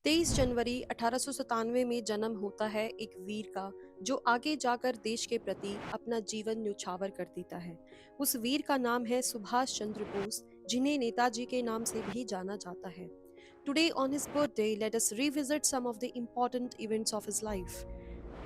23 जनवरी 1897 में जन्म होता है एक वीर का जो आगे जाकर देश के प्रति अपना जीवन न्यौछावर कर देता है। उस वीर का नाम है सुभाष चंद्र बोस, जिन्हें नेताजी के नाम से भी जाना जाता है। Today on his birthday, let us revisit some of the important events of his life.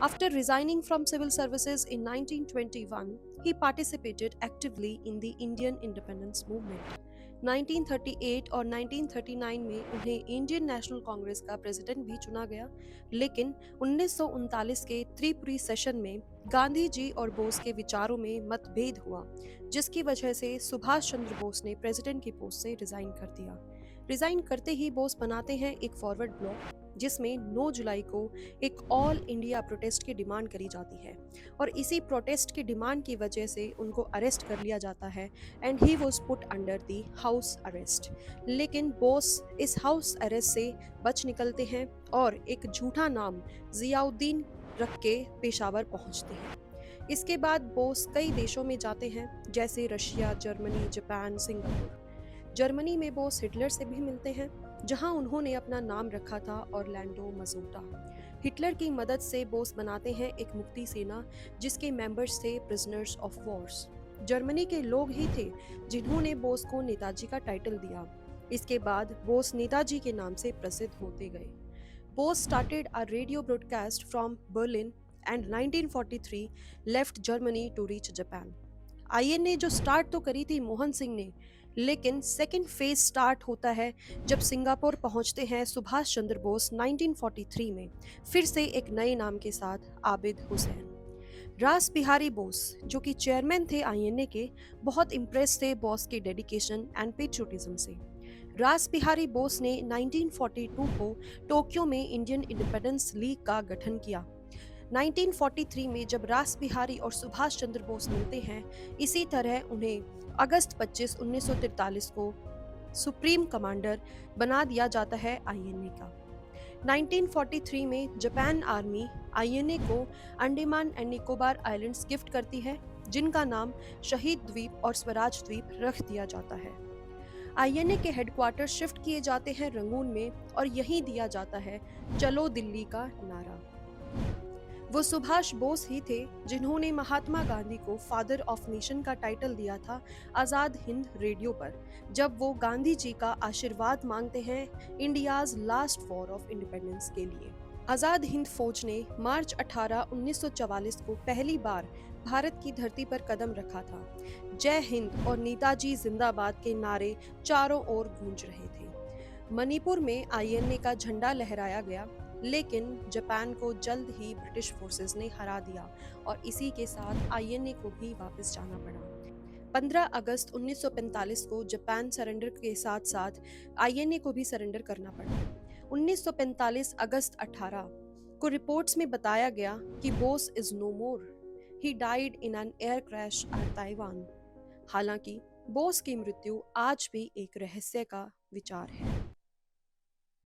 After resigning from civil services in 1921, he participated actively in the Indian independence movement. 1938 और 1939 में उन्हें इंडियन नेशनल कांग्रेस का president भी चुना गया, लेकिन 1939 के Tripuri session में गांधी जी और बोस के विचारों में मतभेद हुआ, जिसकी वजह से सुभाष चंद्र बोस ने प्रेसिडेंट की पोस्ट से रिजाइन कर दिया। रिजाइन करते ही बोस बनाते हैं एक फॉरवर्ड ब्लॉक, जिसमें 9 जुलाई को एक ऑल इंडिया प्रोटेस्ट की डिमांड करी जाती है और इसी प्रोटेस्ट की डिमांड की वजह से उनको अरेस्ट कर लिया जाता है and he was put under the house arrest. लेकिन बोस इस हाउस अरेस्ट से बच निकलते हैं और एक झूठा नाम जियाउद्दीन रख के पेशावर पहुंचते हैं। इसके बाद बोस कई देशों में जाते हैं, जैसे Russia, Germany, Japan, Singapore. Germany में बोस हिटलर से भी मिलते हैं, जहां उन्होंने अपना नाम रखा था ऑरलैंडो मजोटा। हिटलर की मदद से बोस बनाते हैं एक मुक्ति सेना, जिसके मेंबर्स थे प्रिजनर्स ऑफ वॉर्स। जर्मनी के लोग ही थे जिन्होंने बोस को नेताजी का टाइटल दिया। इसके बाद बोस नेताजी के नाम से प्रसिद्ध होते गए। Bose started a radio broadcast from Berlin and 1943 left Germany to reach Japan. INA जो स्टार्ट तो करी थी मोहन सिंह ने, लेकिन सेकेंड फेज स्टार्ट होता है जब सिंगापुर पहुंचते हैं सुभाष चंद्र बोस 1943 में, फिर से एक नए नाम के साथ आबिद हुसैन। रास बिहारी बोस, जो कि चेयरमैन थे आईएनए के, बहुत इम्प्रेस थे बॉस के डेडिकेशन एंड पेट्रियोटिज्म से। रास बिहारी बोस ने 1942 को टोक्यो में इंडियन इंडिपेंडेंस लीग का गठन किया। 1943 में जब रास बिहारी और सुभाष चंद्र बोस मिलते हैं, इसी तरह उन्हें अगस्त 25, 1943 को सुप्रीम कमांडर बना दिया जाता है आईएनए का। 1943 में जापान आर्मी आईएनए को Andaman and Nicobar islands gift करती है, जिनका नाम शहीद द्वीप और स्वराज द्वीप रख दिया जाता है। आईएनए के हेडक्वार्टर शिफ्ट किए जाते हैं रंगून में और यहीं दिया जाता है चलो दिल्ली का नारा। वो सुभाष बोस ही थे जिन्होंने महात्मा गांधी को फादर ऑफ नेशन का टाइटल दिया था आज़ाद हिंद रेडियो पर, जब वो गांधी जी का आशीर्वाद मांगते हैं India's last war of independence के लिए। आज़ाद हिंद फौज ने मार्च 18, 1944 को पहली बार भारत की धरती पर कदम रखा था। जय हिंद और नेताजी जिंदाबाद के नारे चारों ओर गूंज रहे थे। मणिपुर में आईएनए का झंडा लहराया गया, लेकिन जापान को जल्द ही ब्रिटिश फोर्सेस ने हरा दिया और इसी के साथ आईएनए को भी वापस जाना पड़ा। 15 अगस्त 1945 को जापान सरेंडर के साथ साथ आईएनए को भी सरेंडर करना पड़ा। 1945 अगस्त 18 को रिपोर्ट्स में बताया गया कि Bose is no more, he died in an air crash at Taiwan. हालांकि बोस की मृत्यु आज भी एक रहस्य का विचार है।